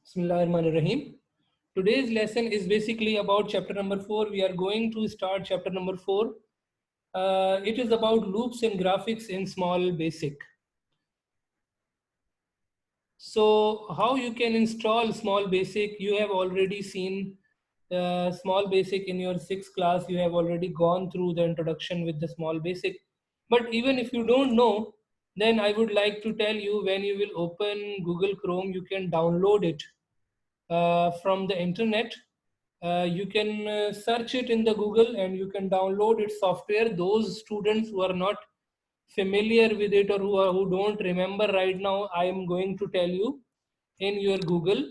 Bismillahirrahmanirrahim. Today's lesson is basically about chapter number 4. We are going to start chapter number 4. It is about loops and graphics in Small Basic. So, how you can install Small Basic? You have already seen Small Basic in your 6th class. You have already gone through the introduction with the Small Basic. But even if you don't know, then I would like to tell you, when you will open Google Chrome, you can download it from the internet. You can search it in the Google and you can download its software. Those students who are not familiar with it, or who don't remember right now, I am going to tell you. In your Google,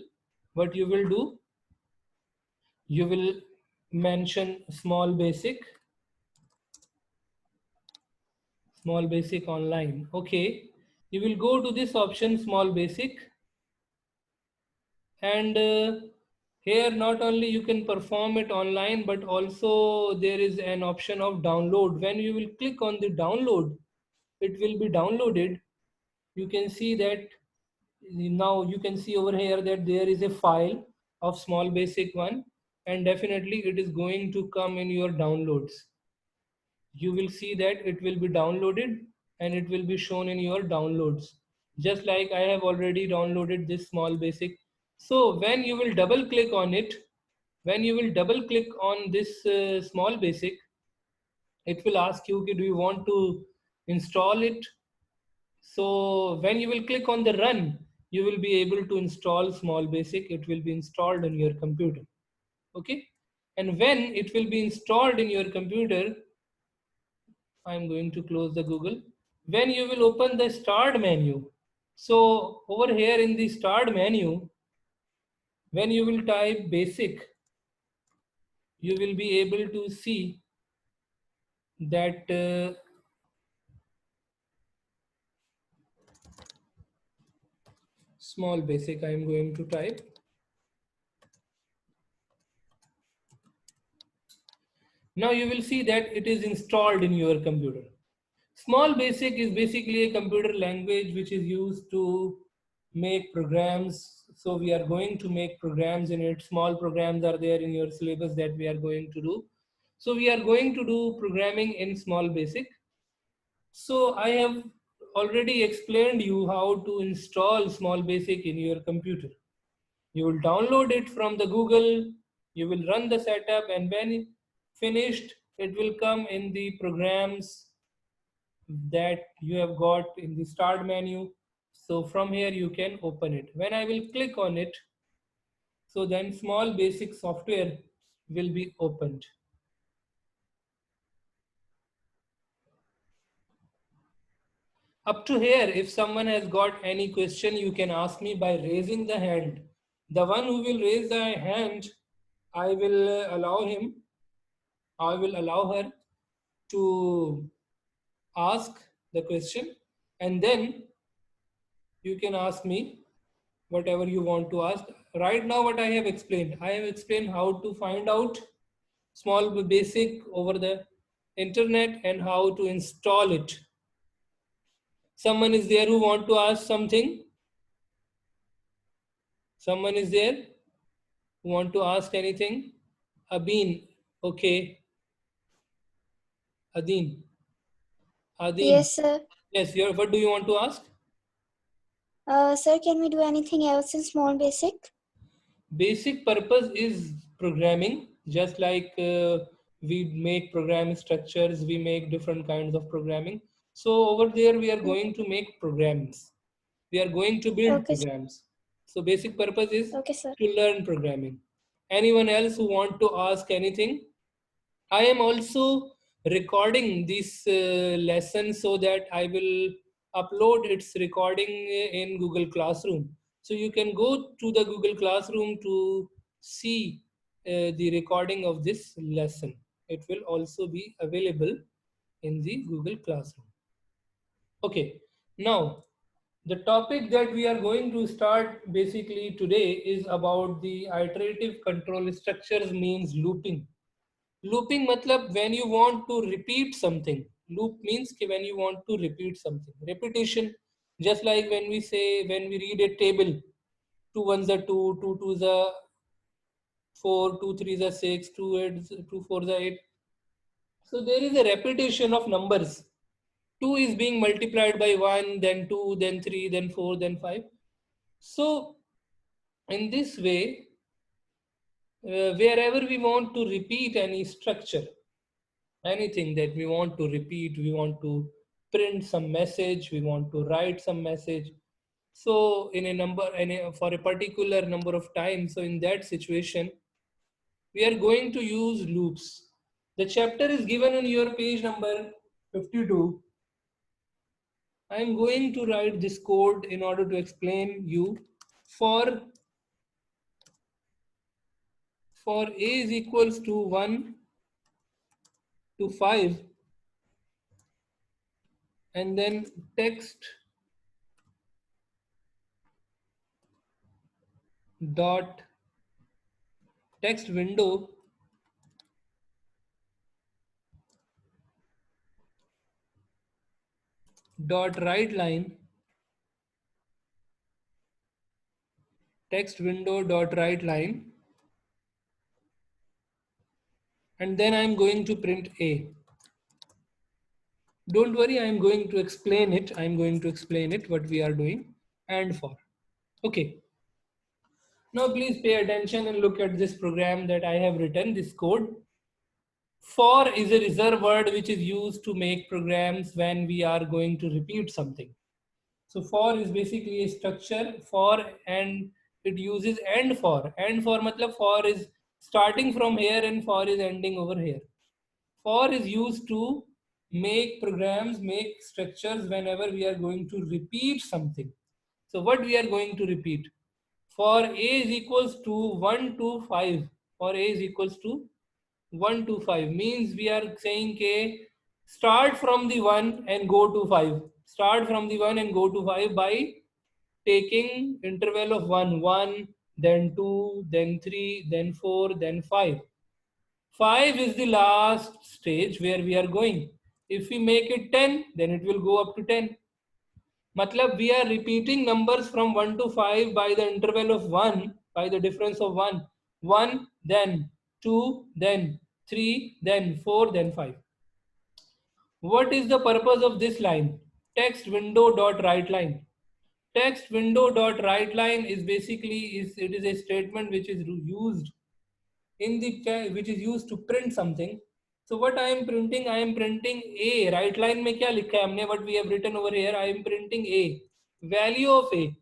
what you will do, you will mention Small Basic online. Okay, you will go to this option, Small Basic, and here not only you can perform it online, but also there is an option of download. When you will click on the download, it will be downloaded. You can see that now you can see over here that there is a file of Small Basic 1, and definitely it is going to come in your downloads. You will see that it will be downloaded and it will be shown in your downloads, just like I have already downloaded this Small Basic. So when you will double click on it, when you will double click on this Small Basic, it will ask you, okay, do you want to install it? So when you will click on the run, you will be able to install Small Basic. It will be installed on your computer. Okay, and when it will be installed in your computer, I'm going to close the Google. When you will open the start menu, so over here in the start menu, when you will type basic, you will be able to see that Small Basic, I am going to type. Now you will see that it is installed in your computer. Small Basic is basically a computer language which is used to make programs. So we are going to make programs in it. Small programs are there in your syllabus that we are going to do. So we are going to do programming in Small Basic. So I have already explained you how to install Small Basic in your computer. You will download it from the Google, you will run the setup, and when finished, it will come in the programs that you have got in the start menu. So from here you can open it. When I will click on it, so then Small Basic software will be opened. Up to here, if someone has got any question, you can ask me by raising the hand. The one who will raise the hand, I will allow him, I will allow her to ask the question, and then you can ask me whatever you want to ask. Right now, what I have explained how to find out Small Basic over the internet and how to install it. Someone is there who want to ask something? Someone is there who want to ask anything? Abin, okay. Adin, Adin. Yes, sir. Yes, what do you want to ask? Sir, can we do anything else in Small Basic? Basic purpose is programming, just like we make program structures, we make different kinds of programming. So over there we are going to make programs, we are going to build Okay, programs. So basic purpose is okay, sir. to learn programming. Anyone else who want to ask anything? I am also recording this lesson so that I will upload its recording in Google Classroom. So you can go to the Google Classroom to see the recording of this lesson. It will also be available in the Google Classroom. Okay, now the topic that we are going to start basically today is about the iterative control structures, means looping. Looping matlab when you want to repeat something. Loop means कि when you want to repeat something. Repetition, just like when we say, when we read a table, 2 ones are 2, 2 twos are 4, 2 threes are 6, 2 eights, 2 fours are 8. So there is a repetition of numbers. 2 is being multiplied by 1, then 2, then 3, then 4, then 5. So in this way, wherever we want to repeat any structure, anything that we want to repeat, we want to print some message, we want to write some message. So in a number, for a particular number of times, so in that situation, we are going to use loops. The chapter is given on your page number 52. I am going to write this code in order to explain you. For a is equals to 1 to 5, and then text dot text window dot write line, text window dot write line, and then I'm going to print A. Don't worry, I'm going to explain it. I'm going to explain it what we are doing and for. Okay. Now please pay attention and look at this program that I have written, this code. For is a reserve word which is used to make programs when we are going to repeat something. So for is basically a structure for, and it uses and for. And for matlab for is starting from here and for is ending over here. For is used to make programs, make structures whenever we are going to repeat something. So what we are going to repeat? For a is equals to 1 to 5. For a is equals to 1 to 5 means we are saying k start from the 1 and go to 5. Start from the 1 and go to 5 by taking interval of 1, 1, then 2, then 3, then 4, then 5. 5 is the last stage where we are going. If we make it 10, then it will go up to 10. Matlab we are repeating numbers from 1 to 5 by the interval of 1, by the difference of 1. 1, then 2, then 3, then 4, then 5. What is the purpose of this line? Text window dot write line. Text window dot write line is basically it is a statement which is used in the which is used to print something. So what I am printing? I am printing a. Write line में क्या लिखा है हमने? What we have written over here? I am printing a. Value of a.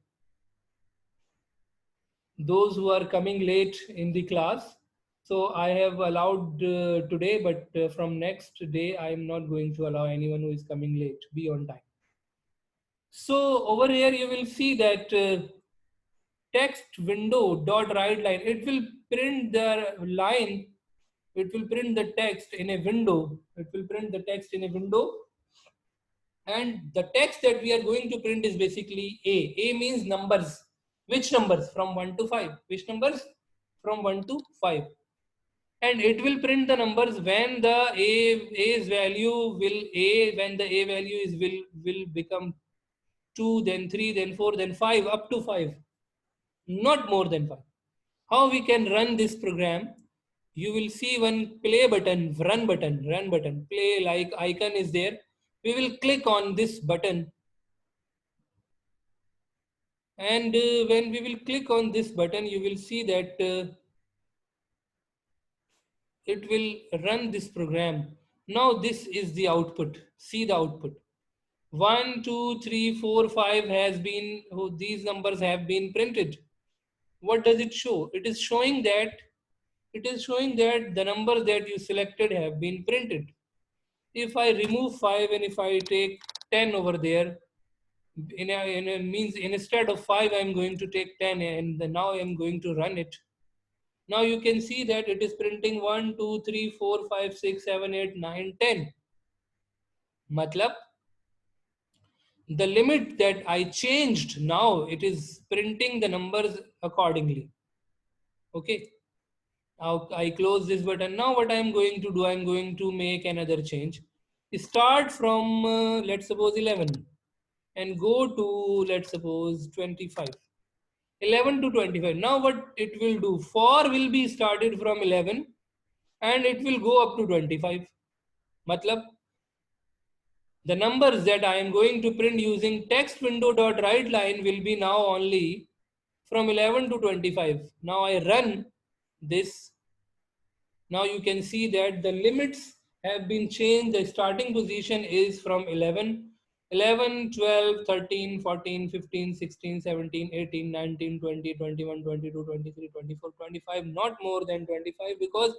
Those who are coming late in the class. So I have allowed today, but from next day I am not going to allow anyone who is coming late. Be on time. So over here you will see that text window dot write line. It will print the line. It will print the text in a window. It will print the text in a window. And the text that we are going to print is basically A. A means numbers. Which numbers? From 1 to 5. Which numbers? From 1 to 5. And it will print the numbers when the A's value will when the A value is will become 2, then 3, then 4, then 5, up to 5. Not more than 5. How we can run this program? You will see one play button, run button, play like icon is there. We will click on this button. And when we will click on this button, you will see that it will run this program. Now this is the output. See the output. 1, 2, 3, 4, 5 has been, these numbers have been printed. What does it show? It is showing that the numbers that you selected have been printed. If I remove 5 and if I take 10 over there, means instead of 5 I'm going to take 10, and now I'm going to run it. Now you can see that it is printing 1, 2, 3, 4, 5, 6, 7, 8, 9, 10. Matlab, the limit that I changed, now it is printing the numbers accordingly. Okay. Now I close this button. Now what I am going to do, I am going to make another change. Start from let's suppose 11 and go to let's suppose 25. 11 to 25. Now what it will do, for will be started from 11 and it will go up to 25. Matlab, the numbers that I am going to print using text window dot write line will be now only from 11 to 25. Now I run this. Now you can see that the limits have been changed. The starting position is from 11, 11, 12, 13, 14, 15, 16, 17, 18, 19, 20, 21, 22, 23, 24, 25, not more than 25 because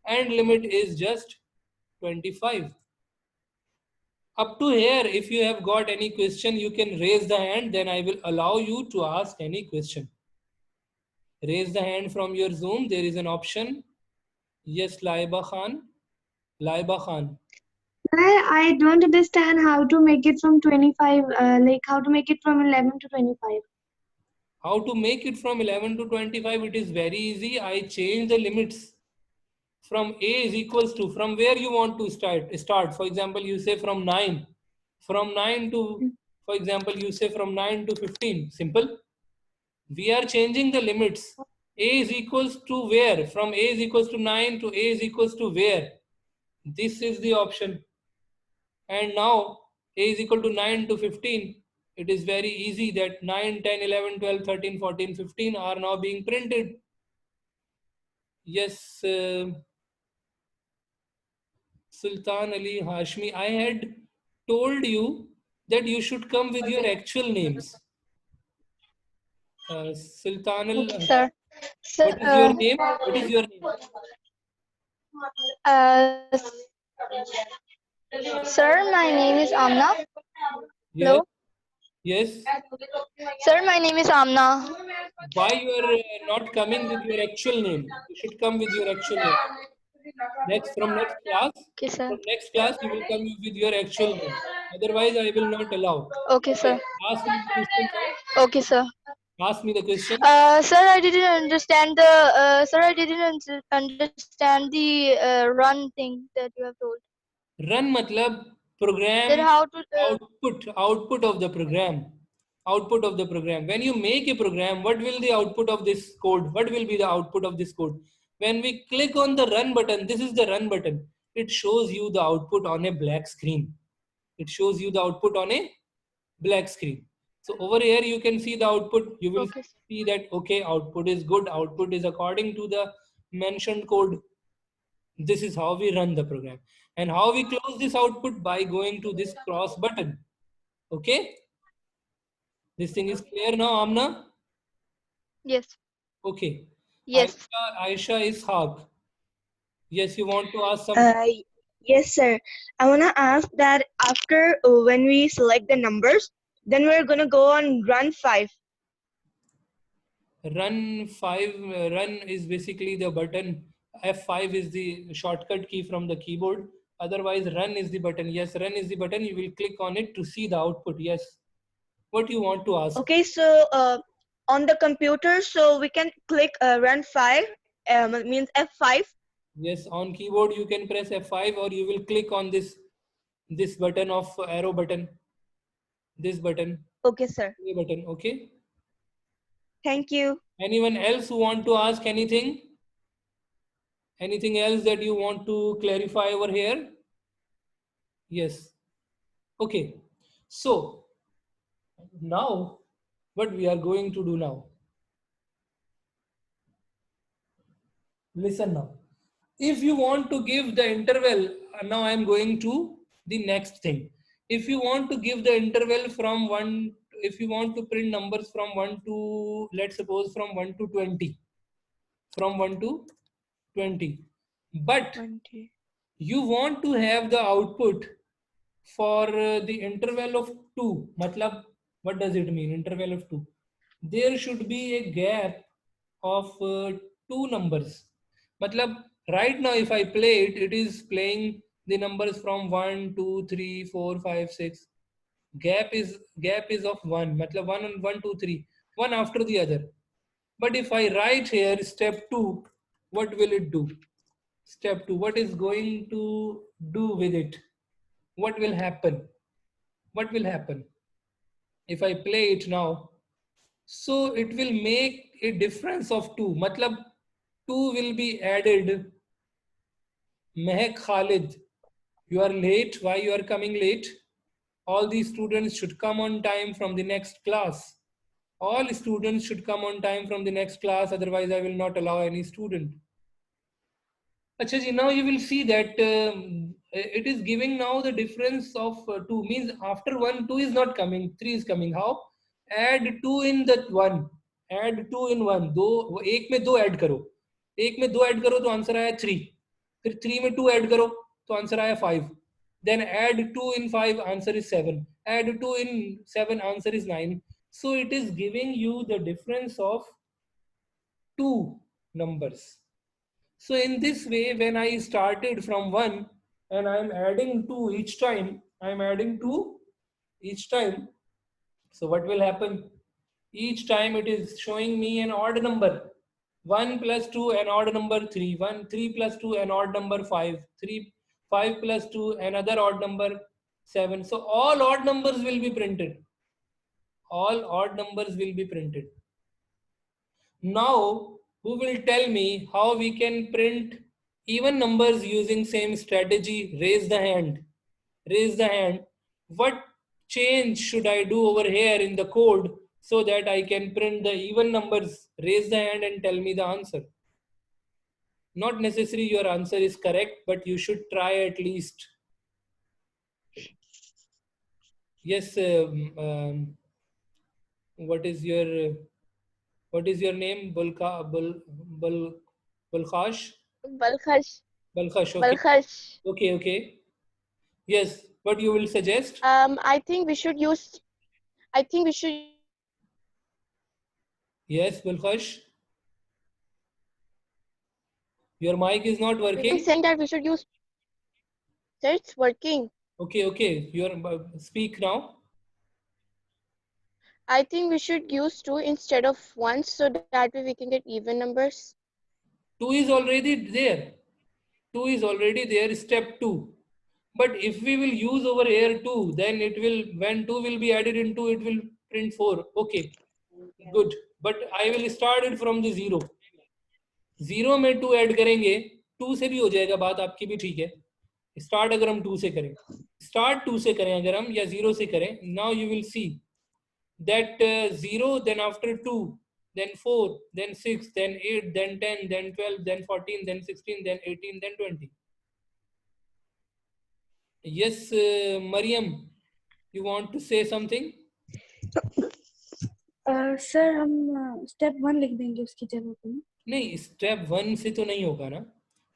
end limit is just 25. Up to here, if you have got any question, you can raise the hand, then I will allow you to ask any question. Raise the hand from your Zoom. There is an option. Yes, Laiba Khan. Laiba Khan. I don't understand how to make it from 25, like how to make it from 11 to 25. How to make it from 11 to 25? It is very easy. I change the limits from A is equals to, from where you want to start. For example, you say from 9. From 9 to, for example, you say from 9 to 15. Simple. We are changing the limits. A is equals to where? From A is equals to 9 to A is equals to where? This is the option. And now A is equal to 9 to 15. It is very easy that 9, 10, 11, 12, 13, 14, 15 are now being printed. Yes, Sultan Ali Hashmi, I had told you that you should come with your actual names. Sultan Okay, Al, sir. what is your name? What is your name? Uh, Sir, my name is Amna. Yes. Hello. Yes. Sir, my name is Amna. Why you are not coming with your actual name? You should come with your actual name. From next class, Okay, sir. from next class, you will come with your actual name. Otherwise, I will not allow. Okay, sir. Ask me the question now. Okay, sir. Ask me the question. Sir, I didn't understand the. Sir, I didn't understand the run thing that you have told. Run matlab Then program how to? output of the program. Output of the program. When you make a program, what will the output of this code? What will be the output of this code? When we click on the run button, this is the run button. It shows you the output on a black screen. It shows you the output on a black screen. So over here you can see the output. You will Okay. see that okay, output is good. Output is according to the mentioned code. This is how we run the program. And how we close this output? By going to this cross button. Okay. This thing is clear now, Amna? Yes. Okay. Yes. Aisha Ishaq. Yes, you want to ask something? Yes, sir. I want to ask that after when we select the numbers, then we're going to go on run 5. Run 5, run is basically the button. F5 is the shortcut key from the keyboard. Otherwise, run is the button. Yes, run is the button. You will click on it to see the output. Yes. What you want to ask? Okay, so on the computer, so we can click run 5, means F5. Yes, on keyboard you can press F5 or you will click on this button of arrow button. This button. Okay, sir. A button. Okay. Thank you. Anyone else who want to ask anything? Anything else that you want to clarify over here? Yes. Okay. So now what we are going to do now? Listen now. If you want to give the interval, now I am going to the next thing. If you want to give the interval from 1, if you want to print numbers from 1 to, let's suppose from 1 to 20, from 1 to 20, but 20. you want to have the output for the interval of 2. Matlab, what does it mean? Interval of 2. There should be a gap of 2 numbers. Matlab, right now if I play it, it is playing the numbers from 1, 2, 3, 4, 5, 6. Gap is of 1. Matlab 1 and 1, 2, 3. One after the other. But if I write here step 2, what will it do? Step 2, what is going to do with it? What will happen? What will happen? If I play it now, So it will make a difference of 2. Matlab 2 will be added. Mehak Khalid, you are late. Why you are coming late? All these students should come on time from the next class. All students should come on time from the next class. Otherwise, I will not allow any student. Acha ji, now you will see that it is giving now the difference of 2. Means after 1, 2 is not coming. 3 is coming. How? Add 2 in that 1. Add 2 in 1. दो एक में 2 add करो. एक में 2 add करो तो answer आया 3. फिर 3 में 2 ऐड करो तो आंसर आया 5. Then add 2 in 5, answer is 7. Add 2 in 7, answer is 9. So it is giving you the difference of 2 numbers. So in this way, when I started from 1 and I am adding 2 each time, I am adding 2 each time. So what will happen? Each time it is showing me an odd number. 1 plus 2, an odd number 3. 3 plus 2, an odd number 5. 5 plus 2, another odd number 7. So all odd numbers will be printed. All odd numbers will be printed. Now, who will tell me how we can print even numbers using same strategy? Raise the hand. Raise the hand. What change should I do over here in the code so that I can print the even numbers? Raise the hand and tell me the answer. Not necessary your answer is correct, but you should try at least. Yes. What is your name? Balkhash? Balkhash. Balkhash. Okay. Balkhash. Okay. Yes. What you will suggest? I think we should use. Yes, Balkhash. Your mic is not working. Saying that we should use. Sir, it's working. Okay. Your speak now. I think we should use 2 instead of 1 so that way we can get even numbers. 2 is already there. 2 is already there. Step 2. But if we will use over here 2, then it will, when 2 will be added into, it will print 4. Okay. Good. But I will start it from the 0. 0 में 2 add करेंगे 2 से भी हो जाएगा बात आपकी भी ठीक है. स्टार्ट अगर हम 2 से करें, स्टार्ट 2 से करें अगर हम, या 0 से करें, now you will see that 0, then after 2, then 4, then 6, then 8, then 10, then 12, then 14, then 16, then 18, then 20. Yes, Mariam, you want to say something? Sir हम स्टेप 1 लिख देंगे उसकी जगह पे. नहीं, स्टेप 1 से तो नहीं होगा ना.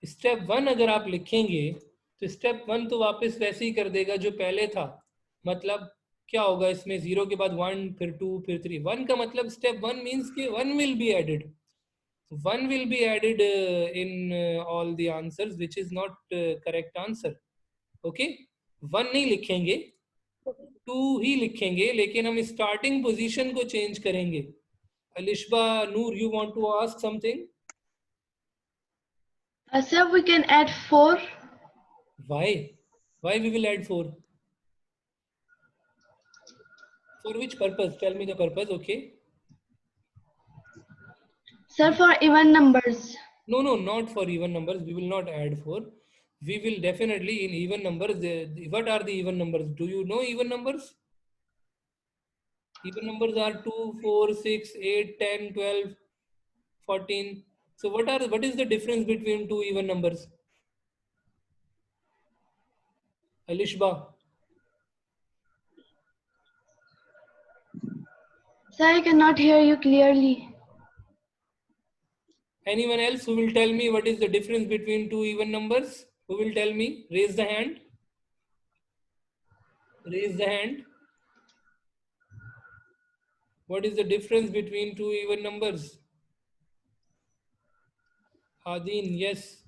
स्टेप 1 अगर आप लिखेंगे तो स्टेप 1 तो वापस वैसे ही कर देगा जो पहले था. मतलब क्या होगा इसमें, 0 के बाद 1, फिर 2, फिर 3. 1 का मतलब स्टेप 1 मीन्स कि 1 will be added. 1 will be added in all the answers, which is not correct answer. Okay? 1 नहीं लिखेंगे, 2 ही लिखेंगे, लेकिन हम स्टार्टिंग पोजीशन को चेंज करेंगे. Alishba, Noor, you want to ask something? Sir, we can add 4. Why? Why we will add 4? For which purpose? Tell me the purpose, okay? Sir, for even numbers. No, not for even numbers. We will not add 4. We will definitely in even numbers. What are the even numbers? Do you know even numbers? Even numbers are 2, 4, 6, 8, 10, 12, 14. So what is the difference between 2 even numbers? Alishba. Sir, I cannot hear you clearly. Anyone else who will tell me what is the difference between 2 even numbers? Who will tell me? Raise the hand. Raise the hand. What is the difference between 2 even numbers? Adin, yes.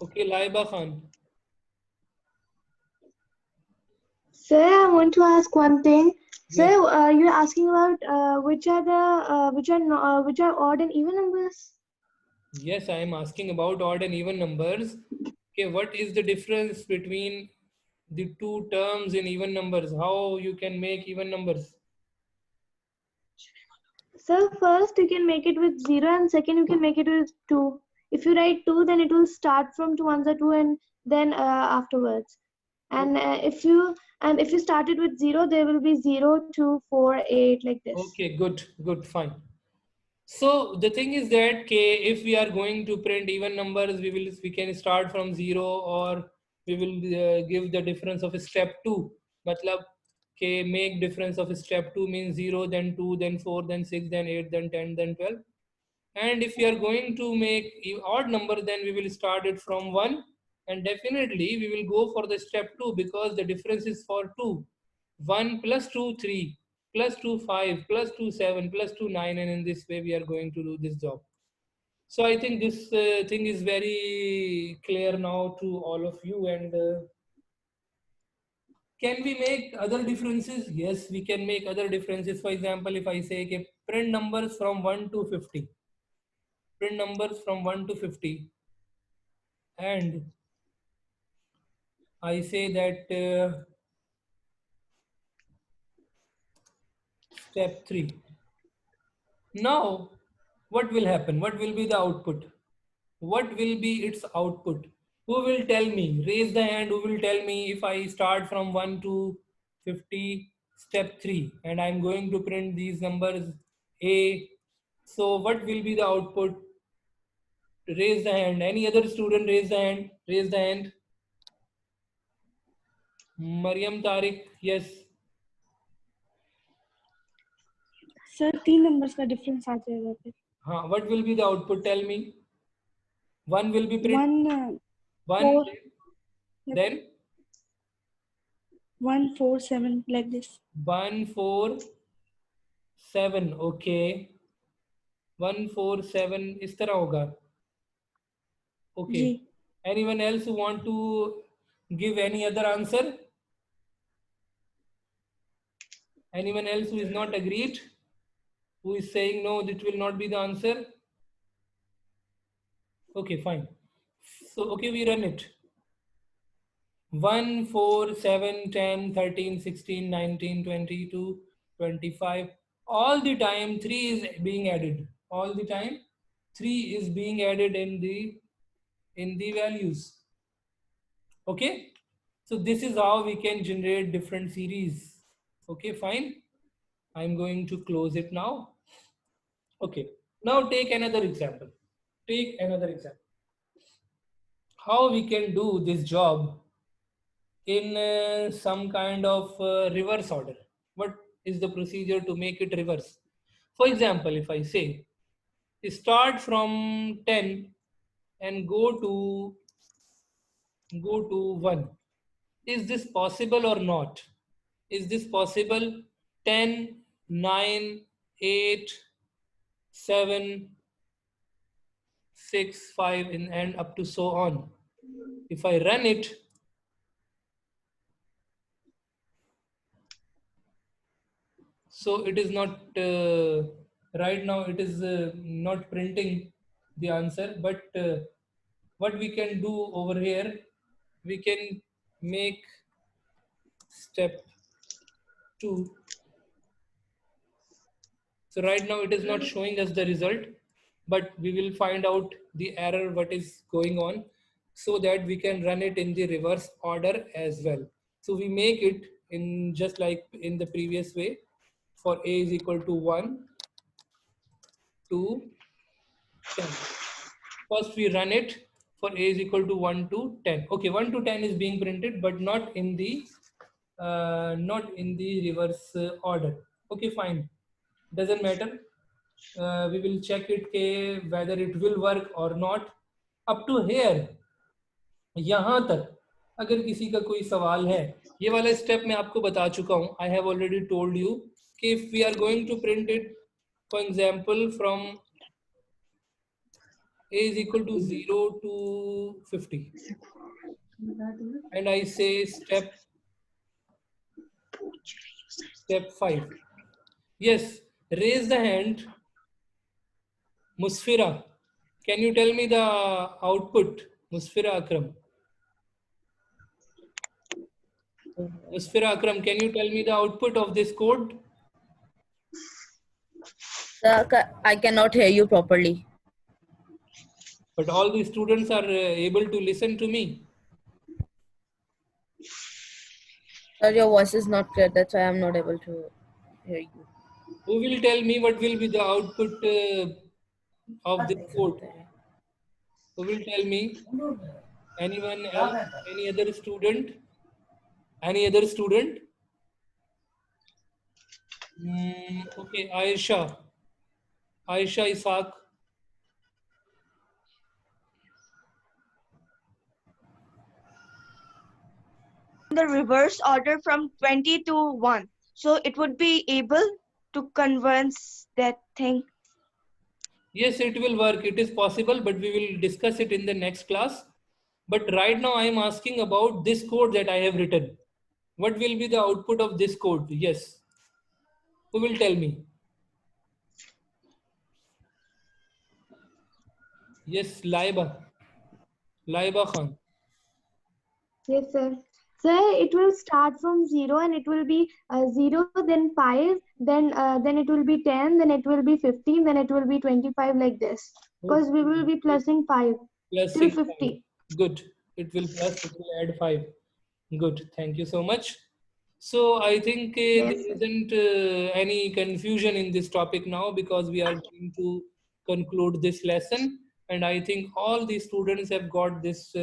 Okay, Laiba Khan. Sir, I want to ask one thing. Sir, you're asking about which are odd and even numbers. Yes, I am asking about odd and even numbers. Okay, what is the difference between the two terms in even numbers? How you can make even numbers? So first you can make it with 0 and second you can make it with 2. If you write 2, then it will start from 2 ones are 2 and then afterwards. And if you start it with 0, there will be 0, 2, 4, 8 like this. Okay, good, fine. So the thing is that if we are going to print even numbers, we can start from 0, or we will give the difference of step 2. Matlab make difference of step 2 means 0, then 2, then 4, then 6, then 8, then 10, then 12. And if we are going to make odd number, then we will start it from 1, and definitely we will go for the step 2 because the difference is for 2. 1 plus 2, 3, plus 2, 5, plus 2, 7, plus 2, 9, and in this way we are going to do this job. So I think this thing is very clear now to all of you. And can we make other differences? Yes, we can make other differences. For example, if I say okay, print numbers from 1 to 50, print numbers from 1 to 50, and I say that step 3. Now, what will happen? What will be the output? What will be its output? Who will tell me? Raise the hand. Who will tell me if I start from 1 to 50, step 3, and I'm going to print these numbers A. So what will be the output? Raise the hand. Any other student raise the hand? Raise the hand. Mariam Tariq, yes. Sir 3 numbers का difference आ जाएगा फिर. What will be the output? Tell me. 1 will be print. 1 1, 4 then 1 4 7 like this. 1 4 7. Okay, 1 4 7 इस तरह होगा. Okay. Ji. Anyone else who want to give any other answer? Anyone else who is not agreed? Who is saying no, that will not be the answer? Okay, fine. So okay, we run it. 1 4 7 10 13 16 19 22 25. All the time 3 is being added. All the time 3 is being added in the values. Okay, so this is how we can generate different series. Okay, fine. I'm going to close it now. Okay, now take another example. Take another example. How we can do this job in some kind of reverse order. What is the procedure to make it reverse? For example, if I say start from 10 and go to 1, is this possible or not? Is this possible? 10, 9, 8, 7, 6, 5, and up to so on. If I run it, so it is not, right now it is not printing the answer, but what we can do over here, we can make step 2. So right now it is not showing us the result, but we will find out the error, what is going on, so that we can run it in the reverse order as well. So we make it in just like in the previous way. For A is equal to 1 to 10. First we run it for A is equal to 1 to 10. Okay, 1 to 10 is being printed, but not in the reverse order. Okay, fine. Doesn't matter. We will check it whether it will work or not. Up to here, यहाँ तक अगर किसी का कोई सवाल है, ये वाला स्टेप मैं आपको बता चुका हूँ. I have already told you कि if we are going to print it, for example, from A is equal to 0 to 50, and I say step Step 5. Yes, raise the hand. Musfira, can you tell me the output? Musfira Akram. Musfira Akram, can you tell me the output of this code? Sir, I cannot hear you properly. But all the students are able to listen to me. Sir, your voice is not clear. That's why I'm not able to hear you. Who will tell me what will be the output of this code? Who will tell me? Anyone else? Any other student? Any other student? Okay, Aisha. Aisha Isaac. The reverse order from 20 to 1. So it would be able to converse that thing. Yes, it will work. It is possible, but we will discuss it in the next class. But right now I am asking about this code that I have written. What will be the output of this code? Yes. Who will tell me? Yes, Laiba. Laiba Khan. Yes, sir. Sir, it will start from 0 and it will be 0, then 5, then it will be 10, then it will be 15, then it will be 25 like this. Because we will be plusing 5 Plus till 6. 50. Good. It will add 5. Good. Thank you so much. So I think Yes, there sir. isn't any confusion in this topic now because we are going to conclude this lesson. And I think all the students have got this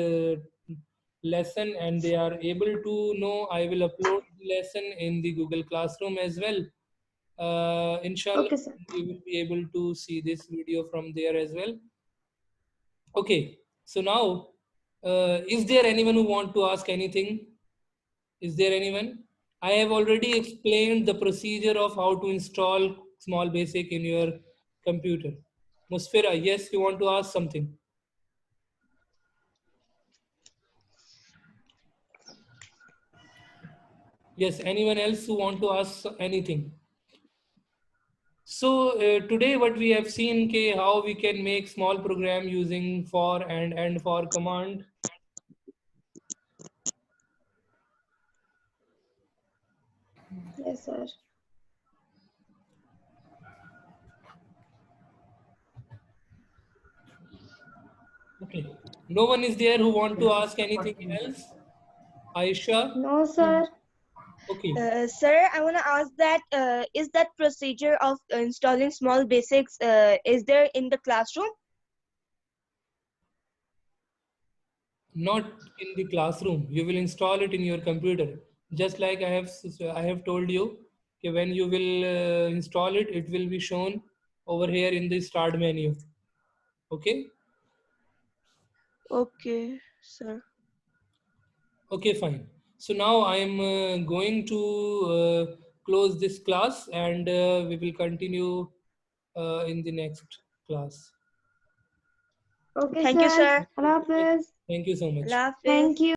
lesson and they are able to know. I will upload the lesson in the Google Classroom as well. Inshallah, Okay, sir. you will be able to see this video from there as well. Okay, so now, is there anyone who want to ask anything? Is there anyone? I have already explained the procedure of how to install Small Basic in your computer. Musfira, yes, you want to ask something? Yes, anyone else who want to ask anything? So today what we have seen how we can make small program using for and for command. Yes, sir. Okay, no one is there who want to ask anything else? Aisha? No, sir. Okay. Sir, I want to ask that is that procedure of installing Small Basics is there in the classroom? Not in the classroom. You will install it in your computer. Just like I have told you, okay, when you will install it, it will be shown over here in the start menu. Okay. Okay, sir. Okay, fine. So now I am going to close this class and we will continue in the next class. Okay, Thank you, sir. sir. Allah Hafiz. Thank you so much. Allah Hafiz. Thank you.